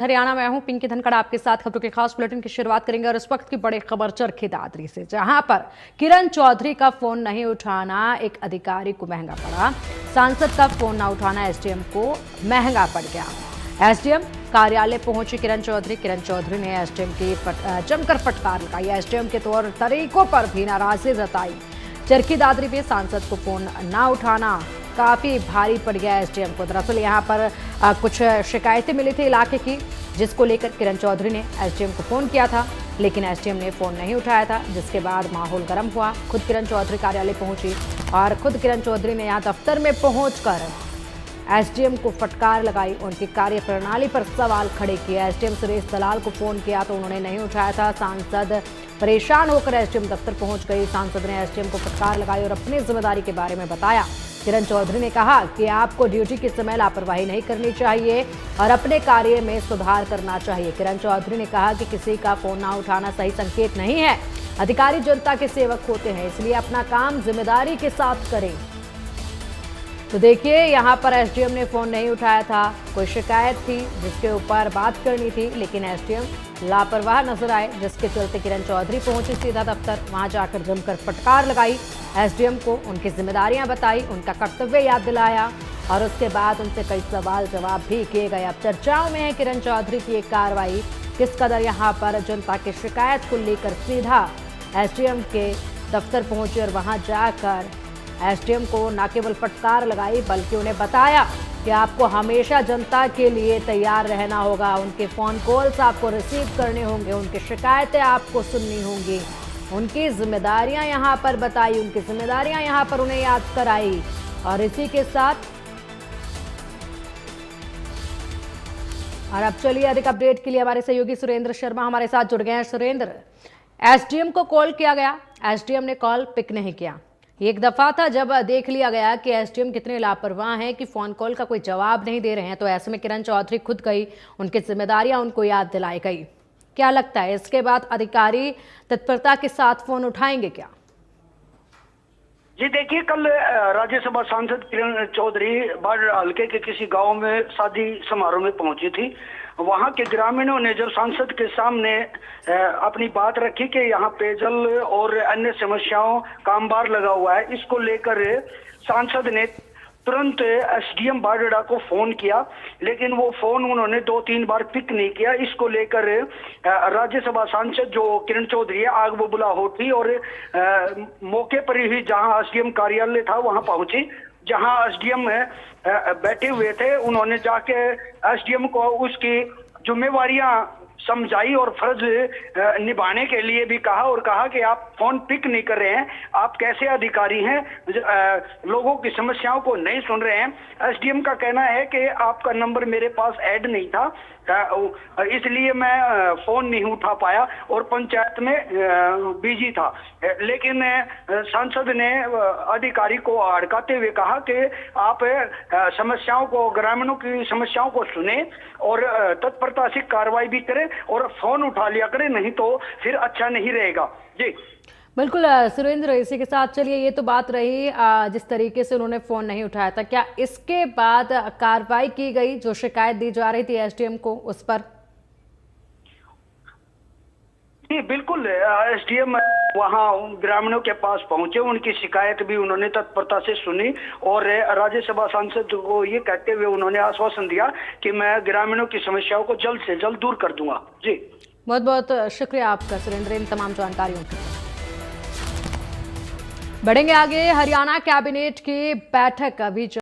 हरियाणा में हूं पिंकी धनखड़ आपके साथ खबरों के खास बुलेटिन की शुरुआत करेंगे और इस वक्त की बड़ी खबर चरखी दादरी से, जहां पर किरण चौधरी का फोन नहीं उठाना एक अधिकारी को महंगा पड़ा। सांसद का फोन न उठाना एसडीएम को महंगा पड़ गया। एसडीएम कार्यालय पहुंची किरण चौधरी ने एसडीएम की जमकर फटकार लगाई। एसडीएम के तौर तरीकों पर भी नाराजगी जताई। चरखी दादरी में सांसद को फोन न उठाना काफी भारी पड़ गया एसडीएम को। दरअसल यहां पर कुछ शिकायतें मिली थी इलाके की, जिसको लेकर किरण चौधरी ने एसडीएम को फोन किया था, लेकिन एसडीएम ने फोन नहीं उठाया था, जिसके बाद माहौल गर्म हुआ। खुद किरण चौधरी कार्यालय पहुंची और खुद किरण चौधरी ने यहां दफ्तर में पहुंचकर एसडीएम को फटकार लगाई, उनकी कार्यप्रणाली पर सवाल खड़े किए। एसडीएम सुरेश दलाल को फोन किया तो उन्होंने नहीं उठाया था। सांसद परेशान होकर एसडीएम दफ्तर पहुंच गई। सांसद ने एसडीएम को फटकार लगाई और अपनी जिम्मेदारी के बारे में बताया। किरण चौधरी ने कहा कि आपको ड्यूटी के समय लापरवाही नहीं करनी चाहिए और अपने कार्य में सुधार करना चाहिए। किरण चौधरी ने कहा कि किसी का फोन ना उठाना सही संकेत नहीं है। अधिकारी जनता के सेवक होते हैं, इसलिए अपना काम जिम्मेदारी के साथ करें। तो देखिए, यहाँ पर एसडीएम ने फोन नहीं उठाया था। कोई शिकायत थी जिसके ऊपर बात करनी थी, लेकिन एसडीएम लापरवाह नजर आए, जिसके चलते किरण चौधरी पहुंची सीधा दफ्तर। वहां जाकर जमकर फटकार लगाई, एसडीएम को उनकी जिम्मेदारियां बताई, उनका कर्तव्य याद दिलाया और उसके बाद उनसे कई सवाल जवाब भी किए गए। अब चर्चाओं में है किरण चौधरी की एक कार्रवाई किस कदर यहाँ पर जनता की शिकायत को लेकर सीधा एसडीएम के दफ्तर पहुंची और वहां जाकर एसडीएम को न केवल फटकार लगाई, बल्कि उन्हें बताया कि आपको हमेशा जनता के लिए तैयार रहना होगा। उनके फ़ोन कॉल्स आपको रिसीव करने होंगे, उनकी शिकायतें आपको सुननी होंगी, उनकी जिम्मेदारियां यहाँ पर बताई, उनकी जिम्मेदारियां यहाँ पर उन्हें याद कराई। और इसी के साथ और अब चलिए अधिक अपडेट के लिए हमारे सहयोगी सुरेंद्र शर्मा हमारे साथ जुड़ गए हैं। सुरेंद्र, एसडीएम को कॉल किया गया, एसडीएम ने कॉल पिक नहीं किया। एक दफा था जब देख लिया गया कि एसडीएम कितने लापरवाह हैं कि फोन कॉल का कोई जवाब नहीं दे रहे हैं, तो ऐसे में किरण चौधरी खुद गई, उनकी जिम्मेदारियां उनको याद दिलाई गई। क्या लगता है इसके बाद अधिकारी तत्परता के साथ फोन उठाएंगे क्या? जी देखिए, कल राज्यसभा सांसद किरण चौधरी बाढ़ हल्के के किसी गांव में शादी समारोह में पहुंची थी। वहां के ग्रामीणों ने जब सांसद के सामने अपनी बात रखी कि यहाँ पेयजल और अन्य समस्याओं का अंबार लगा हुआ है, इसको लेकर सांसद ने तुरंत एसडीएम बारडा को फोन किया, लेकिन वो फोन उन्होंने 2-3 बार पिक नहीं किया। इसको लेकर राज्यसभा सांसद जो किरण चौधरी है आग बबूला हो उठी और मौके पर ही जहां एसडीएम कार्यालय था वहां पहुंची, जहां एसडीएम बैठे हुए थे। उन्होंने जाके एसडीएम को उसकी जिम्मेवारियां समझाई और फर्ज निभाने के लिए भी कहा और कहा कि आप फोन पिक नहीं कर रहे हैं, आप कैसे अधिकारी हैं, लोगों की समस्याओं को नहीं सुन रहे हैं। एसडीएम का कहना है कि आपका नंबर मेरे पास ऐड नहीं था, इसलिए मैं फोन नहीं उठा पाया और पंचायत में बिजी था। लेकिन सांसद ने अधिकारी को अड़काते हुए कहा कि आप समस्याओं को, ग्रामीणों की समस्याओं को सुने और तत्परता से कार्रवाई भी करें और फोन उठा लिया करें, नहीं तो फिर अच्छा नहीं रहेगा। जी बिल्कुल सुरेंद्र, इसी के साथ चलिए, ये तो बात रही जिस तरीके से उन्होंने फोन नहीं उठाया था। क्या इसके बाद कार्रवाई की गई जो शिकायत दी जा रही थी एसडीएम को उस पर? जी बिल्कुल, एसडीएम वहां ग्रामीणों के पास पहुंचे, उनकी शिकायत भी उन्होंने तत्परता से सुनी और राज्यसभा सांसद को ये कहते हुए उन्होंने आश्वासन दिया कि मैं ग्रामीणों की समस्याओं को जल्द से जल्द दूर कर दूंगा। जी बहुत बहुत शुक्रिया आपका सुरेंद्र इन तमाम जानकारियों के लिए। बढ़ेंगे आगे। हरियाणा कैबिनेट की बैठक अभी